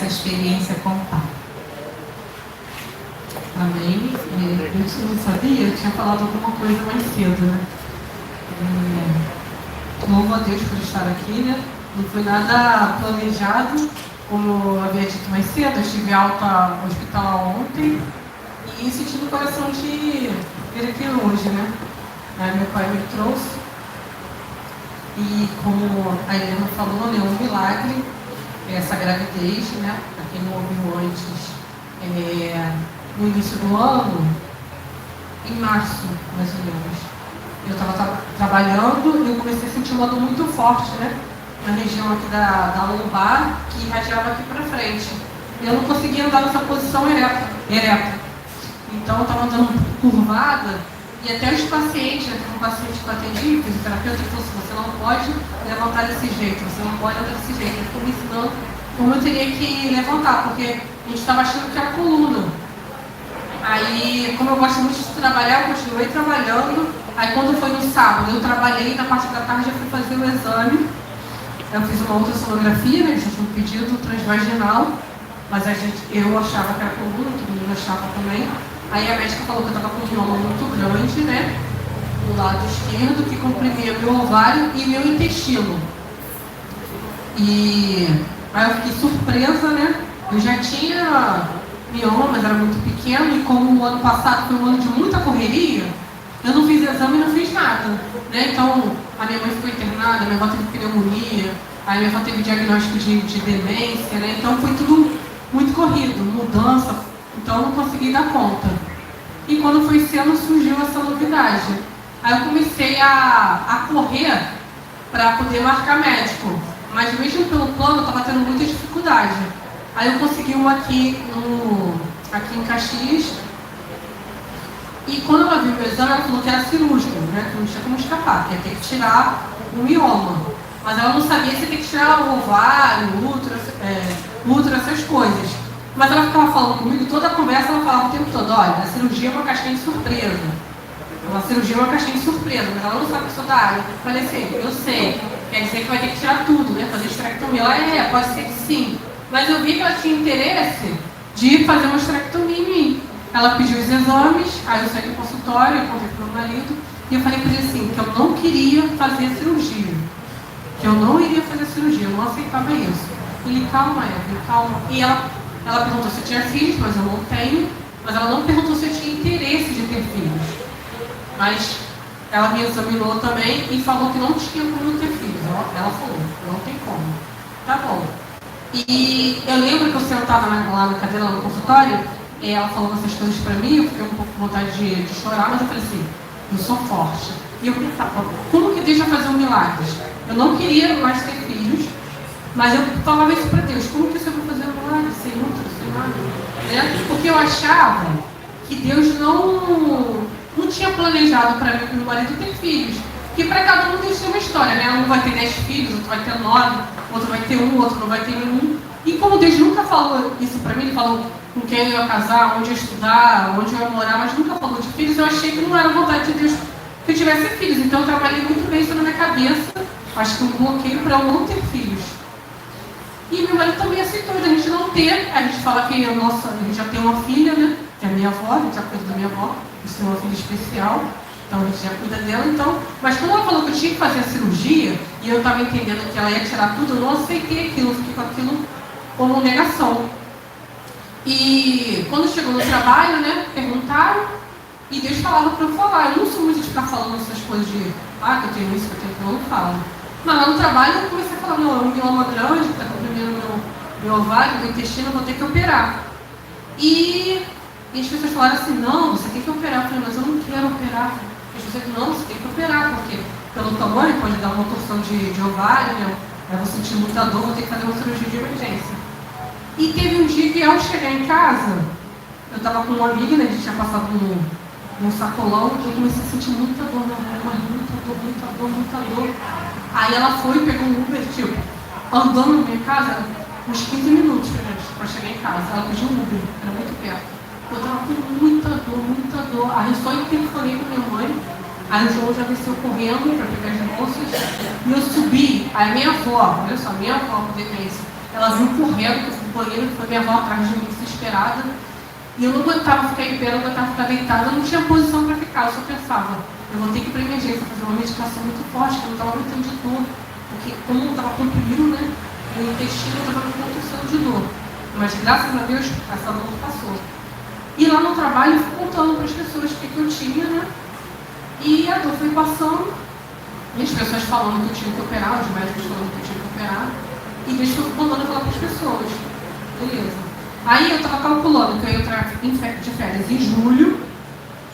experiência com o pai. Amém. Eu não sabia, eu tinha falado alguma coisa mais cedo, né? Louvo a Deus por estar aqui, né? Não foi nada planejado, como eu havia dito mais cedo. Eu estive alta hospitalar ontem e senti no coração de vir aqui hoje, né? Aí meu pai me trouxe e, como a Helena falou, né, um milagre, essa gravidez, né? Para quem não ouviu antes, no início do ano, em março, mais ou menos, eu estava trabalhando e eu comecei a sentir uma dor muito forte, né? Na região aqui da lombar, que irradiava aqui para frente. E eu não conseguia andar nessa posição ereta. Então eu estava andando curvada e até os pacientes, né? Tem um paciente que eu atendi, fisioterapeuta, que falou assim: você não pode levantar desse jeito, você não pode andar desse jeito. Ele ficou me ensinando como eu teria que levantar, porque a gente estava achando que era coluna. Aí, como eu gosto muito de trabalhar, eu continuei trabalhando. Aí quando foi no sábado, eu trabalhei, na parte da tarde eu fui fazer o exame. Eu fiz uma ultrassonografia, né? A gente tinha um pedido transvaginal, mas eu achava que era coluna, todo mundo achava também. Aí a médica falou que eu estava com um mioma muito grande, né? Do lado esquerdo, que comprimia meu ovário e meu intestino. E aí eu fiquei surpresa, né? Eu já tinha mioma, mas era muito pequeno, e como o ano passado foi um ano de muita correria, eu não fiz exame e não fiz nada, né? Então, a minha mãe ficou internada, minha avó teve pneumonia, aí minha avó teve diagnóstico de demência, né? Então foi tudo muito corrido, mudança, então eu não consegui dar conta. E quando foi sendo, surgiu essa novidade. Aí eu comecei a correr para poder marcar médico, mas mesmo pelo plano eu estava tendo muita dificuldade. Aí eu consegui uma aqui em Caxias. E quando ela viu o exame, ela falou que era cirúrgico, né? Que não tinha como escapar, que ia ter que tirar o mioma. Mas ela não sabia se ia ter que tirar o ovário, o útero, essas coisas. Mas ela ficava falando comigo, toda a conversa ela falava o tempo todo: olha, a cirurgia é uma caixinha de surpresa. Uma cirurgia é uma caixinha de surpresa, mas ela não sabe que sou da área. Eu falei assim: eu sei, quer dizer que vai ter que tirar tudo, né? Fazer esterectomia. Ela, pode ser que sim. Mas eu vi que ela tinha interesse de fazer uma esterectomia em mim. Ela pediu os exames, aí eu saí do consultório, eu contei para o meu marido, e eu falei para ele assim, que eu não queria fazer a cirurgia. Que eu não iria fazer a cirurgia, eu não aceitava isso. Ele: calma, Evelyn, calma. E ela perguntou se eu tinha filhos, mas eu não tenho. Mas ela não perguntou se eu tinha interesse de ter filhos. Mas ela me examinou também e falou que não tinha como eu ter filhos. Ela falou: não tem como. Tá bom. E eu lembro que eu sentava lá na cadeira, lá no consultório, e ela falou essas coisas pra mim, eu fiquei um pouco com vontade de chorar, mas eu falei assim: eu sou forte. E eu pensava: como que Deus vai fazer um milagre? Eu não queria mais ter filhos, mas eu falava isso pra Deus: como que você vai fazer um milagre sem útero, sem nada? Né? Porque eu achava que Deus não tinha planejado para mim e meu marido ter filhos. Que para cada um tem uma história, né? Um vai ter 10 filhos, outro vai ter 9, outro vai ter 1, outro não vai ter nenhum. E como Deus nunca falou isso para mim, Ele falou com quem eu ia casar, onde eu ia estudar, onde eu ia morar, mas nunca falou de filhos, eu achei que não era vontade de Deus que eu tivesse filhos. Então eu trabalhei muito bem isso na minha cabeça, acho que um bloqueio para eu não ter filhos. E meu marido também aceitou de a gente não ter. A gente fala que a gente já tem uma filha, né? Que é a minha avó, a gente já cuida da minha avó, isso é uma filha especial. Então a gente já cuida dela, então. Mas quando ela falou que eu tinha que fazer a cirurgia, e eu estava entendendo que ela ia tirar tudo, eu não aceitei aquilo, fiquei com aquilo como negação. E quando chegou no trabalho, né, perguntaram, e Deus falava para eu falar. Eu não sou muito de ficar falando essas coisas de, que eu tenho isso, que eu tenho aquilo, eu não falo. Mas lá no trabalho eu comecei a falar: não, é um mioma grande, que está comprimindo meu ovário, meu intestino, eu vou ter que operar. E as pessoas falaram assim: não, você tem que operar. Eu falei: mas eu não quero operar. As pessoas disseram: não, você tem que operar, porque pelo tamanho pode dar uma torção de ovário, né? Aí eu vou sentir muita dor, vou ter que fazer uma cirurgia de emergência. E teve um dia que, ao chegar em casa, eu estava com uma amiga, né? A gente tinha passado num sacolão, e eu comecei a sentir muita dor, muita dor. Aí ela foi e pegou um Uber, andando na minha casa, uns 15 minutos para chegar em casa. Ela pediu um Uber, era muito perto. Eu estava com muita dor. Aí eu só interfonei com minha mãe. Aí o João já desceu correndo para pegar as bolsas. E eu subi. Aí a minha avó, olha só, minha avó com demência, ela viu correndo, que eu fui no banheiro, foi minha avó atrás de mim, desesperada. E eu não aguentava ficar em pé, não aguentava ficar deitada, eu não tinha posição para ficar, eu só pensava, eu vou ter que ir para emergência, fazer uma medicação muito forte, que eu não estava aguentando de dor. Porque como eu estava comprimido, né, meu intestino estava me contorcendo de dor. Mas graças a Deus, essa dor passou. E lá no trabalho eu fui contando para as pessoas o que eu tinha, né? E a dor foi passando, e as pessoas falando que eu tinha que operar, os médicos falando que eu tinha que operar, e eles foram mandando falar para as pessoas. Beleza. Aí eu estava calculando que eu ia entrar de férias em julho,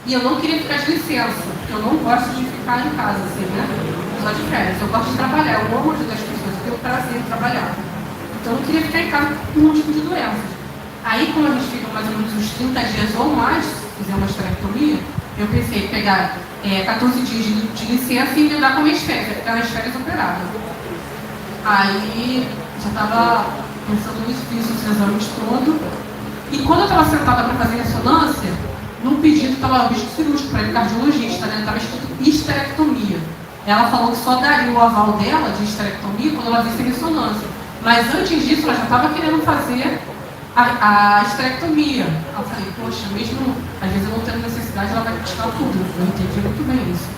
e eu não queria ficar de licença, porque eu não gosto de ficar em casa, assim, né? Só de férias. Eu gosto de trabalhar, eu amo ajudar as pessoas, eu tenho prazer em trabalhar. Então eu não queria ficar em casa por um tipo de doenças. Aí, como a gente fica mais ou menos uns 30 dias ou mais, fizer uma esterectomia, eu pensei em pegar 14 dias de licença e emendar com minhas férias, ficar nas férias operada. Aí, já estava pensando nisso, fiz os exames todos. E quando eu estava sentada para fazer ressonância, no pedido estava visto cirúrgico para ele, cardiologista, né? Estava escrito esterectomia. Ela falou que só daria o aval dela de esterectomia quando ela visse ressonância. Mas antes disso, ela já estava querendo fazer a esterectomia. Eu falei, poxa, mesmo às vezes eu não tendo necessidade, ela vai tirar tudo. Eu entendi muito bem isso.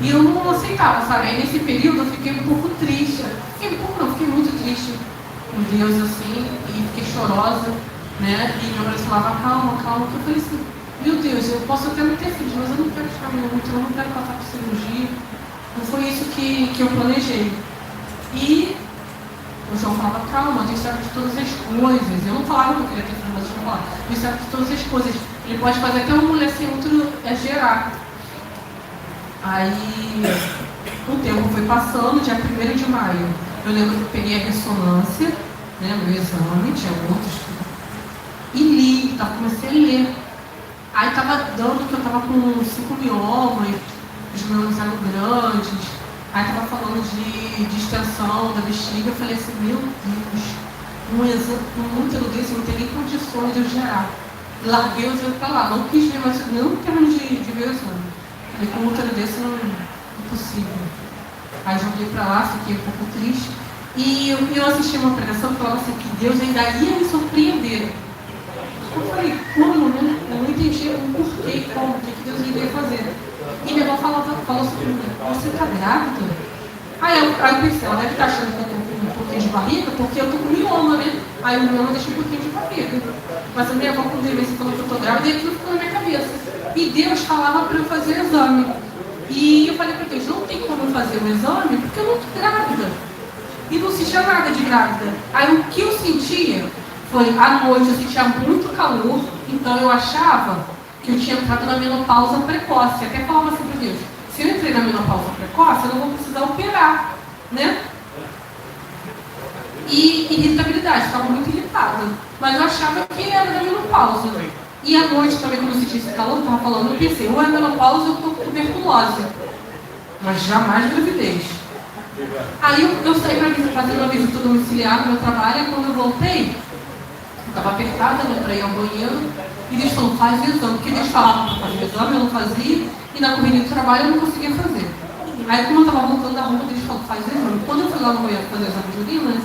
E eu não aceitava, sabe? Aí nesse período eu fiquei um pouco triste. Fiquei muito triste com Deus, assim, e fiquei chorosa, né? E meu marido falava, calma, calma. Eu falei assim, meu Deus, eu posso até não ter filhos, mas eu não quero ficar muito, eu não quero passar por cirurgia. Não foi isso que eu planejei. E o João falava, calma, Deus sabe de todas as coisas. Eu não falava que eu queria ter filho, mas o João falava, Deus sabe de todas as coisas. Ele pode fazer até uma mulher sem útero gerar. Aí o tempo foi passando, dia 1º de maio. Eu lembro que eu peguei a ressonância, né, meu exame, tinha outros. E li, comecei a ler. Aí estava dando que eu estava com 5 miomas, os miomas eram grandes. Aí estava falando de extensão da bexiga. Eu falei assim, meu Deus, um útero desse não tem nem condições de eu gerar. Larguei o exame para lá, não quis ver mais, não termino de ver o exame. Falei, com um útero desse não é possível. Aí joguei para lá, fiquei um pouco triste. E eu assisti uma pregação que falava assim, que Deus ainda ia me surpreender. Eu falei, como, né? Eu não entendi o porquê, como, o que Deus iria fazer. E minha avó falou assim, você está grávida? Aí eu pensei, ela deve estar achando que eu estou com um pouquinho de barriga, porque eu estou com mioma, né? Aí o mioma deixa um pouquinho de barriga. Mas a minha avó, quando veio falou que eu estou grávida, e aquilo ficou na minha cabeça. E Deus falava para eu fazer o exame. E eu falei para Deus, não tem como eu fazer o exame, porque eu não estou grávida. E não sentia nada de grávida. Aí o que eu sentia foi, à noite eu sentia muito calor, então eu achava que eu tinha entrado na menopausa precoce. Até falava assim para Deus, se eu entrei na menopausa precoce, eu não vou precisar operar, né? E irritabilidade, estava muito irritada. Mas eu achava que era da menopausa. E à noite também, quando eu sentia esse calor, eu estava falando, eu pensei, ou é menopausa ou eu estou com tuberculose. Mas jamais gravidez. Aí eu saí para fazer uma visita domiciliar no meu trabalho, e quando eu voltei, eu estava apertada, né, para ir ao banheiro, e eles falaram, faz o exame, porque eles falavam para fazer o exame, eu não fazia, e na correria do trabalho eu não conseguia fazer. Aí como eu estava voltando da rua, eles falaram, faz o exame. Quando eu fui lá no banheiro fazer o exame de urina,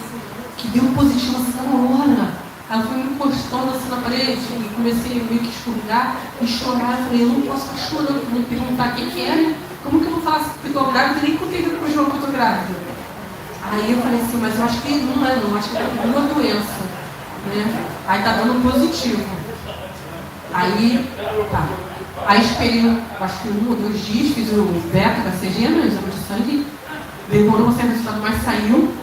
que deu um positivo assim na hora. Aí eu fui me encostando assim na parede, e comecei meio que escorregar e chorar. Eu falei, eu não posso estar chorando, vou perguntar o que era. Como que eu vou falar que estou grávida? Nem contei para o João que eu estou grávida. Aí eu falei assim, mas eu acho que não é não, acho que é alguma doença, né? Aí tá dando positivo. Aí, tá. Aí esperei, acho que 1 ou 2 dias, fiz o beta da CG, né, o exame de sangue. Demorou um certo resultado, mas saiu.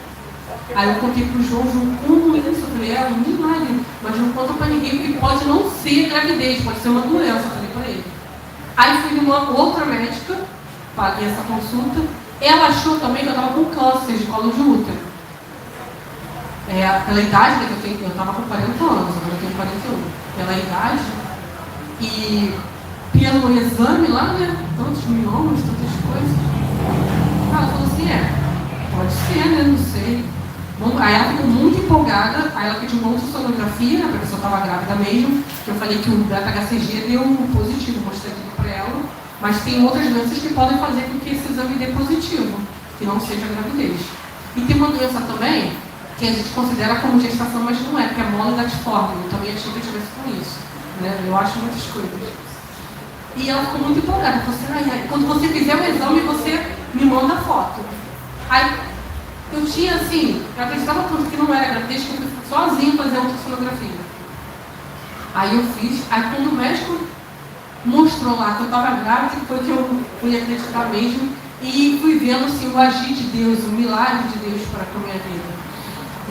Aí eu contei pro João, como isso? Eu falei, é um milagre, mas não conta pra ninguém, porque pode não ser gravidez, pode ser uma doença, eu falei pra ele. Aí fui numa outra médica, paguei essa consulta. Ela achou também que eu estava com câncer de colo de útero. Pela idade, né, que eu estava com 40 anos, agora eu tenho 41. Pela idade e pelo exame lá, né, tantos miomas, tantas coisas. Ela falou assim, pode ser, né, não sei. Bom, aí ela ficou muito empolgada, aí ela pediu uma ultrassonografia, né, para ver se eu estava grávida mesmo, que eu falei que o beta-HCG deu um positivo, mostrei tudo para ela. Mas tem outras doenças que podem fazer com que esse exame dê positivo, que não seja gravidez. E tem uma doença também, que a gente considera como gestação, mas não é, porque é mole latiforme. Eu também achei que eu tivesse com isso, né? Eu acho muitas coisas. E ela ficou muito empolgada. Quando você fizer o exame, você me manda a foto. Aí, eu tinha assim, eu acreditava tanto que não era gravidez, que eu fui sozinha fazer a ultrassonografia. Aí eu fiz, aí quando o médico mostrou lá que eu estava grávida, foi que eu fui acreditar mesmo e fui vendo assim, o agir de Deus, o milagre de Deus para com a minha vida,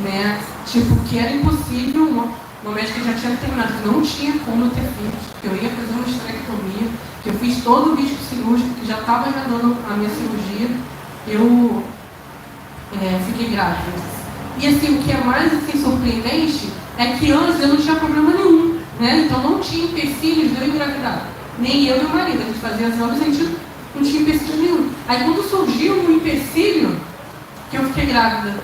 né? Tipo, que era impossível, uma médica já tinha determinado que não tinha como eu ter filhos, que eu ia fazer uma esterectomia, que eu fiz todo o risco cirúrgico, que já estava agendando a minha cirurgia, eu fiquei grávida. E assim, o que é mais assim, surpreendente é que antes eu não tinha problema nenhum, né? Então não tinha empecilhos de eu engravidar. Nem eu e meu marido, a gente fazia exames, a gente não tinha empecilho nenhum. Aí quando surgiu um empecilho, que eu fiquei grávida,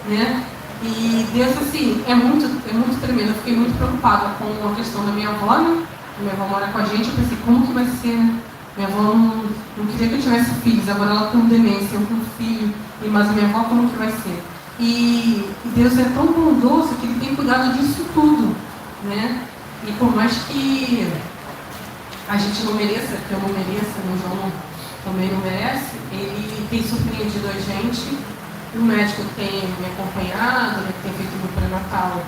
né? E Deus, assim, é muito tremendo. Eu fiquei muito preocupada com a questão da minha avó, né? Minha avó mora com a gente, eu pensei, como que vai ser, né? Minha avó não queria que eu tivesse filhos, agora ela com demência, eu com filho, mas a minha avó como que vai ser? E Deus é tão bondoso que Ele tem cuidado disso tudo, né? E por mais que a gente não mereça, que eu não mereça, o João também não merece, Ele tem surpreendido a gente. O médico tem me acompanhado, né, que tem feito meu pré-natal.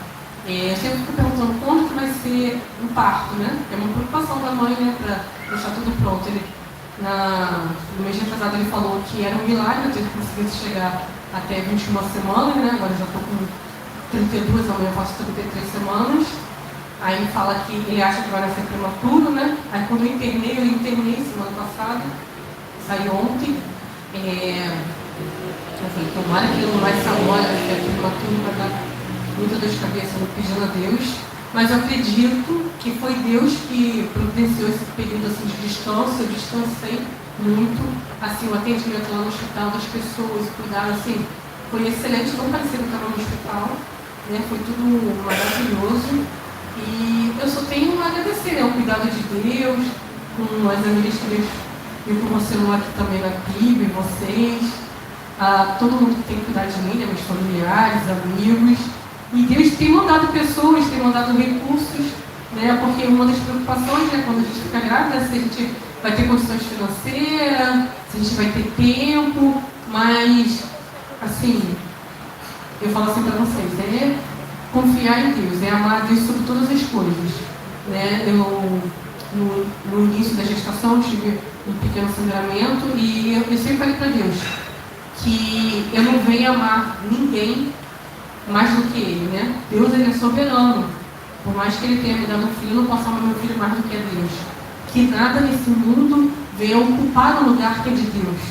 Eu sempre fico perguntando quando que vai ser o parto, né? É uma preocupação da mãe, né, para deixar tudo pronto. No mês retrasado ele falou que era um milagre eu ter conseguido chegar até 21 semanas, né? Agora já estou com 32, amanhã eu faço 33 semanas. Aí ele fala que ele acha que vai nascer prematuro, né? Aí quando eu internei semana passada, saiu ontem. Assim, tomara que ele não vai ser agora, que é prematuro, vai dar muita dor de cabeça, eu pedindo a Deus. Mas eu acredito que foi Deus que providenciou esse período assim, de descanso. Eu descansei muito, assim, o atendimento lá no hospital das pessoas, o cuidado, assim, foi excelente, não parecia que eu estava no hospital, né? Foi tudo maravilhoso. E eu só tenho a agradecer, né? O cuidado de Deus, com as amigas que Deus me proporcionou aqui também na PIB, vocês, todo mundo que tem que cuidar de mim, né? Meus familiares, amigos. E Deus tem mandado pessoas, tem mandado recursos, né? Porque uma das preocupações, né, quando a gente fica grávida, é se a gente vai ter condições financeiras, se a gente vai ter tempo, mas, assim, eu falo assim para vocês, é confiar em Deus, é amar a Deus sobre todas as coisas, né? Eu, no início da gestação, tive um pequeno sangramento e eu sempre falei para Deus que eu não venho amar ninguém mais do que Ele, né? Deus, Ele é soberano. Por mais que Ele tenha me dado um filho, eu não posso amar meu filho mais do que a Deus. Que nada nesse mundo venha ocupar o lugar que é de Deus,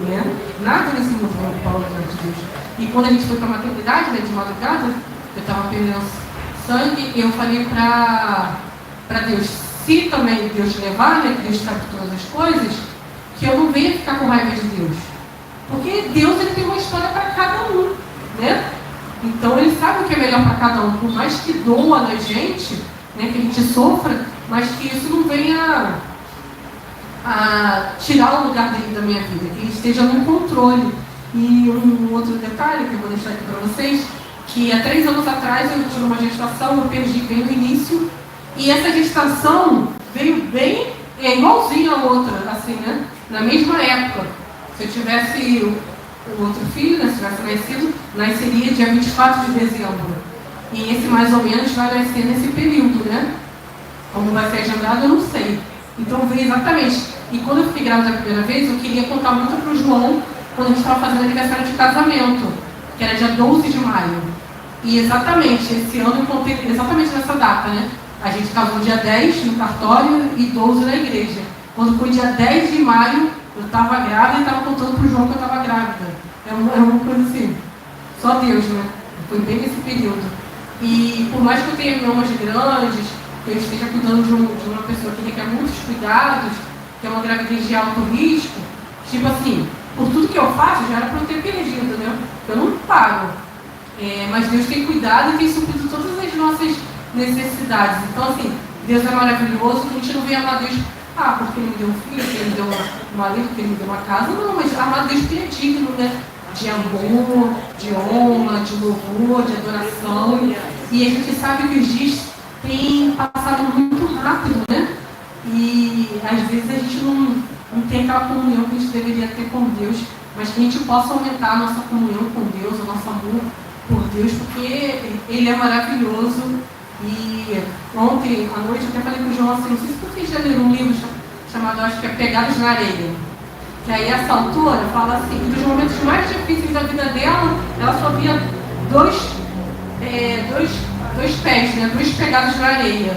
né? Nada nesse mundo venha ocupar o lugar de Deus. E quando a gente foi para a maternidade, né, de madrugada, eu estava perdendo sangue, eu falei para Deus, se também Deus levar, né, que Deus sabe todas as coisas, que eu não venha ficar com raiva de Deus. Porque Deus, Ele tem uma história para cada um, né? Então Ele sabe o que é melhor para cada um, por mais que doa na gente, né, que a gente sofra, mas que isso não venha a tirar o lugar dele da minha vida, que Ele esteja no controle. E um outro detalhe que eu vou deixar aqui para vocês, que há 3 anos atrás eu tive uma gestação, eu perdi bem no início, e essa gestação veio bem, igualzinha a outra, assim, né, na mesma época. Se eu tivesse o outro filho, né, se tivesse nascido, nasceria dia 24 de dezembro. E esse mais ou menos vai nascer nesse período, né? Como vai ser agendado, eu não sei. Então veio exatamente. E quando eu fiquei grávida a primeira vez, eu queria contar muito para o João, quando a gente estava fazendo aniversário de casamento, que era dia 12 de maio. E exatamente, esse ano eu contei exatamente nessa data, né? A gente casou dia 10 no cartório e 12 na igreja. Quando foi dia 10 de maio, eu estava grávida e estava contando para o João que eu estava grávida. É uma coisa assim, só Deus, né? Foi bem nesse período. E por mais que eu tenha miomas grandes, que eu esteja cuidando de uma pessoa que requer muitos cuidados, que é uma gravidez de alto risco, tipo assim, por tudo que eu faço, já era para eu ter perdido, né? Eu não paro. Mas Deus tem cuidado e tem suprido todas as nossas necessidades. Então, assim, Deus é maravilhoso, a gente não vem amar Deus, porque Ele me deu um filho, que Ele me deu um marido, que Ele me deu uma casa. Não, mas amar Deus que é digno, né? de amor, de honra, de louvor, de adoração. E a gente sabe que os dias têm passado muito rápido, né? E às vezes a gente não tem aquela comunhão que a gente deveria ter com Deus, mas que a gente possa aumentar a nossa comunhão com Deus, o nosso amor por Deus, porque Ele é maravilhoso. E ontem à noite eu até falei com o João assim, não sei se vocês já leram um livro chamado, acho que é Pegados na Areia. Que aí essa autora fala assim, que dos momentos mais difíceis da vida dela, ela só via dois pés, né? Dois pegados na areia.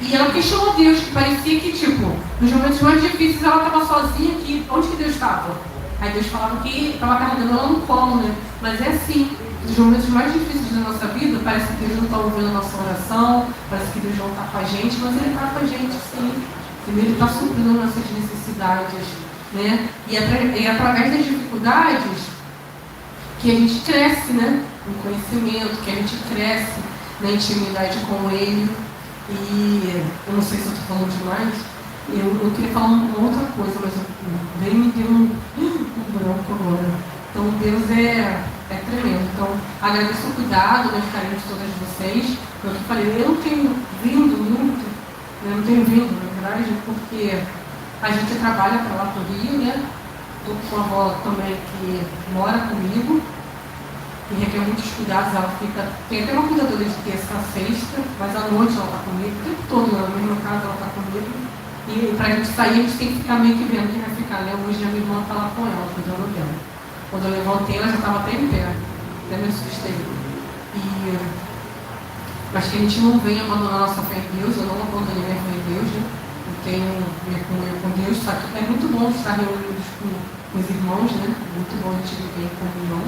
E ela questionou Deus, que parecia que, tipo, nos momentos mais difíceis ela estava sozinha, que onde que Deus estava? Aí Deus falava que estava carregando ela no colo, né? Mas é assim, nos momentos mais difíceis da nossa vida, parece que Deus não está ouvindo a nossa oração, parece que Deus não está com a gente, mas Ele está com a gente, sim. Ele está suprindo nossas necessidades, né? E é através das dificuldades que a gente cresce, né? No conhecimento, que a gente cresce na intimidade com Ele. E eu não sei se eu estou falando demais, eu queria falar uma outra coisa, mas bem me deu um branco agora. Então Deus é tremendo. Então agradeço o cuidado, né, o carinho de todas vocês. Eu falei, eu não tenho vindo muito, eu não tenho vindo, na verdade, porque a gente trabalha para lá para o Rio, né? Estou com uma avó também que mora comigo, que requer muitos cuidados, ela fica, tem até uma cuidadora de terça a sexta, mas à noite ela está comigo, o tempo todo, na mesma casa ela está comigo, e para a gente sair a gente tem que ficar meio que vendo quem vai ficar, né? Hoje a minha irmã está lá com ela, cuidando dela. Quando eu levantei, ela já estava até em pé, até me assustei. Mas que a gente não venha abandonar a nossa fé em Deus, eu não abandonei minha fé em Deus, né? Eu tenho minha comunhão com Deus, só que é muito bom estar reunidos com os irmãos, né? Muito bom a gente viver em comunhão.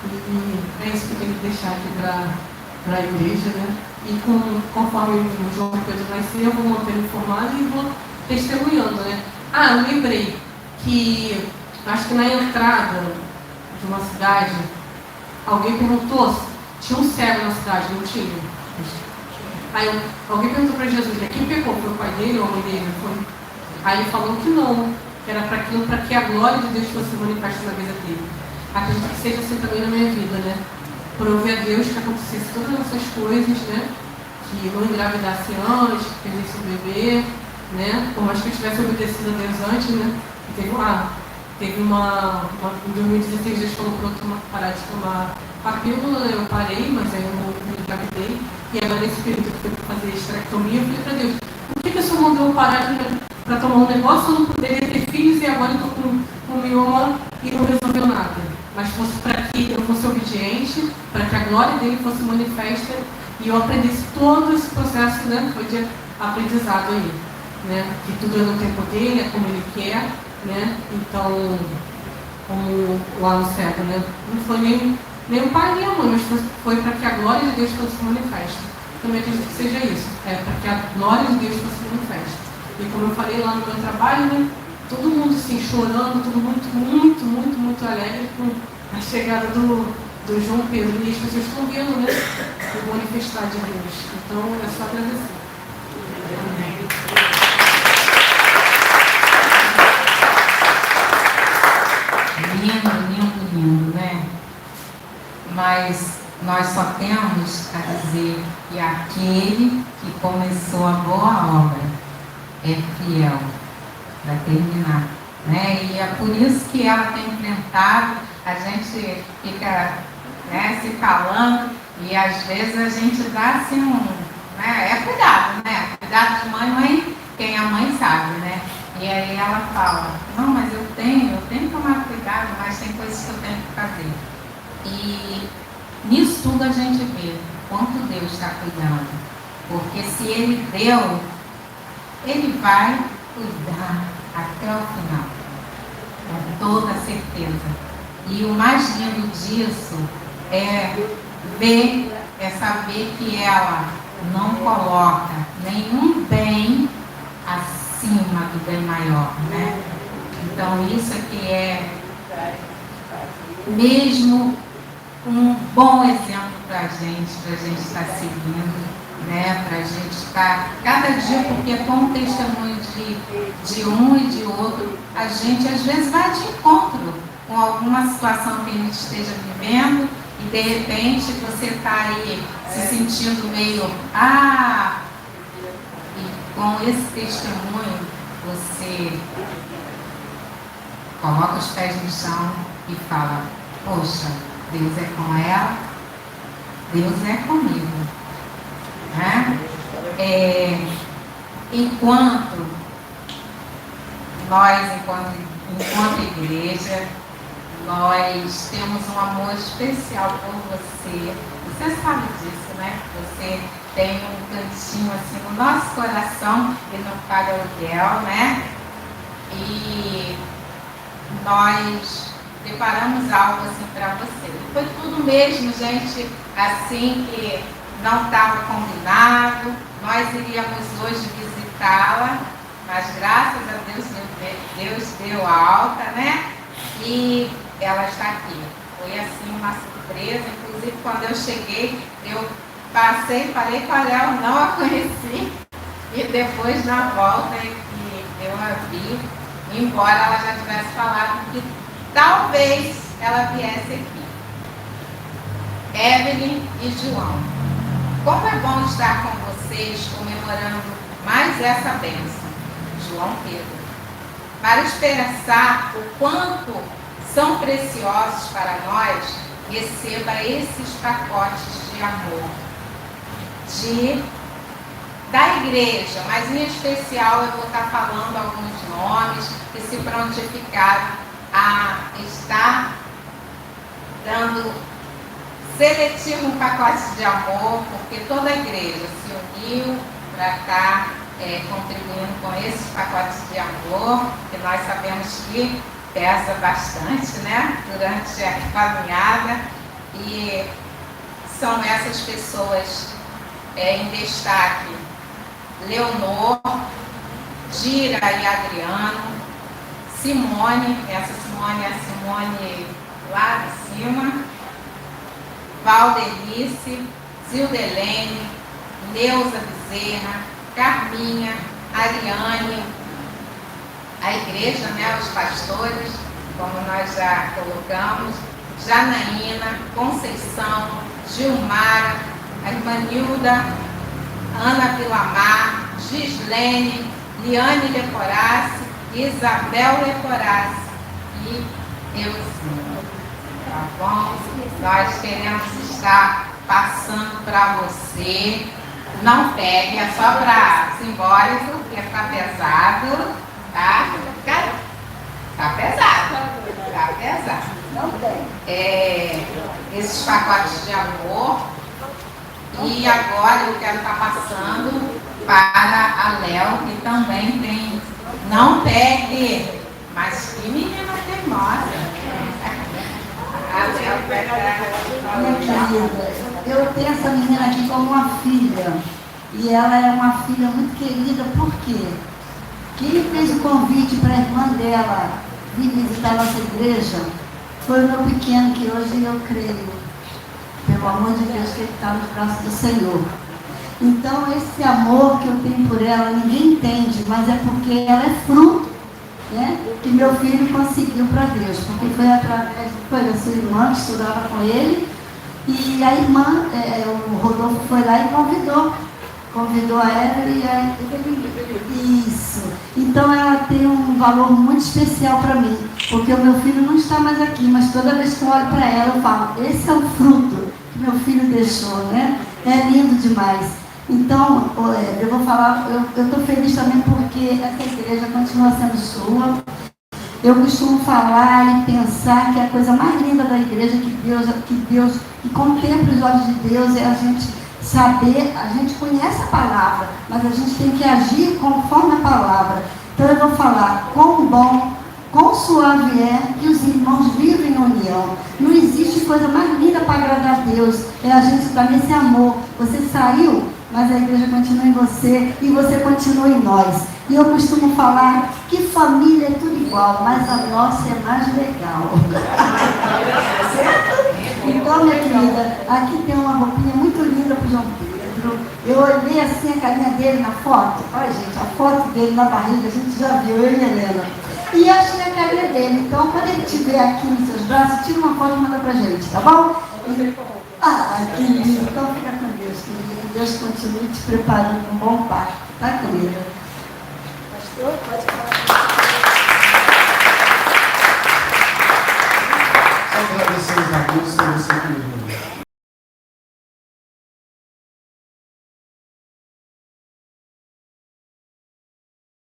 E é isso que eu tenho que deixar aqui para a igreja, né? E conforme o João Pedro vai ser, eu vou mantendo informado e vou testemunhando, né? Ah, eu lembrei que, acho que na entrada de uma cidade, alguém perguntou se tinha um cego na cidade, não tinha? Aí alguém perguntou para Jesus, né? Quem pecou? Foi o pai dele ou a mãe dele? Foi? Aí ele falou que não, que era para que a glória de Deus fosse manifesta na vida dele. Acredito que seja assim também na minha vida, né? Prover a Deus que acontecesse todas essas coisas, né? Que não engravidasse antes, que perdesse o bebê, né? Por mais que eu tivesse obedecido a Deus antes, né? Teve uma em 2016 Deus falou para eu parar de tomar a pílula, né? Eu parei, mas aí eu não me engravidei. E agora nesse período que eu fui fazer esterectomia, eu falei para Deus, por que o Senhor mandou eu parar para tomar um negócio? Eu não poderia ter filhos e agora eu estou com mioma e não resolveu nada. Mas fosse para que eu fosse obediente, para que a glória dele fosse manifesta e eu aprendesse todo esse processo, né? Foi de aprendizado aí, né? Que tudo é no tempo dele, é como ele quer, né? Então, como lá no céu, né? Não foi nem o pai nem a mãe, mas foi para que a glória de Deus fosse manifesta. Também acredito que seja isso, para que a glória de Deus fosse manifesta. E como eu falei lá no meu trabalho, né? Todo mundo assim, chorando, todo muito alegre com a chegada do João Pedro. E as pessoas estão vendo, né? O manifestar de Deus. Então é só agradecer. Lindo, né? Mas nós só temos a dizer que aquele que começou a boa obra é fiel para terminar, né? E é por isso que ela tem enfrentado, a gente fica, né, se falando e às vezes a gente dá assim né? É cuidado, né? Cuidado de mãe, quem é a mãe sabe, né? E aí ela fala, não, mas eu tenho que tomar cuidado, mas tem coisas que eu tenho que fazer. E nisso tudo a gente vê quanto Deus está cuidando, porque se Ele deu, Ele vai cuidar até o final, com toda certeza. E o mais lindo disso é saber que ela não coloca nenhum bem acima do bem maior, né? Então isso aqui é mesmo um bom exemplo para a gente estar seguindo, né? Para a gente estar cada dia, porque com o testemunho de um e de outro, a gente às vezes vai de encontro com alguma situação que a gente esteja vivendo e de repente você está aí se sentindo meio, e com esse testemunho você coloca os pés no chão e fala, poxa, Deus é com ela, Deus é comigo. Né? Enquanto igreja, nós temos um amor especial por você. Você sabe disso, né? Você tem um cantinho assim no nosso coração e não paga aluguel, né? E nós preparamos algo assim para você. Foi tudo mesmo, gente, assim que não estava combinado. Nós iríamos hoje visitá-la, mas graças a Deus, Deus deu alta, né? E ela está aqui. Foi assim uma surpresa. Inclusive, quando eu cheguei, eu passei, falei com a Léo, não a conheci. E depois, na volta, que eu a vi, embora ela já tivesse falado que talvez ela viesse aqui. Evelyn e João, como é bom estar com vocês comemorando mais essa bênção. João Pedro, para expressar o quanto são preciosos para nós, receba esses pacotes de amor da igreja, mas em especial eu vou estar falando alguns nomes que se prontificaram a estar dando seletivo um pacote de amor, porque toda a igreja se uniu para estar contribuindo com esses pacotes de amor, que nós sabemos que pesa bastante, né, durante a caminhada, e são essas pessoas em destaque: Leonor, Gira e Adriano, Simone, essa Simone é a Simone lá de cima, Valdelice, Zildelene, Neuza Bezerra, Carminha, Ariane, a igreja, né, os pastores, como nós já colocamos, Janaína, Conceição, Gilmara, a irmã Nilda, Ana Vilamar, Gislene, Liane Leporace, Isabel Leporace e euzinho. Tá bom? Nós queremos estar passando para você. Não pegue, é só para simbólico, porque está pesado, tá? Tá pesado. Tá pesado. Não tem. Esses pacotes de amor. E agora eu quero estar passando para a Léo, que também tem. Não pegue, mas que menina teimosa. A Léo vai dar. Minha querida, eu tenho essa menina aqui como uma filha. E ela é uma filha muito querida, por quê? Quem fez o convite para a irmã dela vir visitar a nossa igreja foi o meu pequeno, que hoje eu creio, pelo amor de Deus, que ele está nos braços do Senhor. Então, esse amor que eu tenho por ela, ninguém entende, mas é porque ela é fruto, né, que meu filho conseguiu para Deus, porque foi da sua irmã que estudava com ele, e a irmã, o Rodolfo foi lá e convidou a Evelyn e a... Isso. Então ela tem um valor muito especial para mim, porque o meu filho não está mais aqui, mas toda vez que eu olho para ela, eu falo, esse é o fruto que meu filho deixou, né? É lindo demais. Então, eu vou falar, eu estou feliz também porque essa igreja continua sendo sua. Eu costumo falar e pensar que a coisa mais linda da igreja que contempla os olhos de Deus é a gente saber, a gente conhece a palavra, mas a gente tem que agir conforme a palavra. Então eu vou falar, quão bom, quão suave é que os irmãos vivem em união. Não existe coisa mais linda para agradar a Deus, é a gente estar nesse amor. Você saiu, mas a igreja continua em você e você continua em nós. E eu costumo falar que família é tudo igual, mas a nossa é mais legal. Certo? Então, minha querida, aqui tem uma roupinha muito linda para o João Pedro. Eu olhei assim a carinha dele na foto. Olha, gente, a foto dele na barriga, a gente já viu, eu e Helena. E eu achei a carinha dele. Então, quando ele estiver aqui nos seus braços, tira uma foto e manda pra gente, tá bom? Que lindo. Então, fica com Deus, querida. Que Deus continue te preparando um bom parto, tá, querida? Pastor, pode falar. Só agradecer os adultos que você comigo.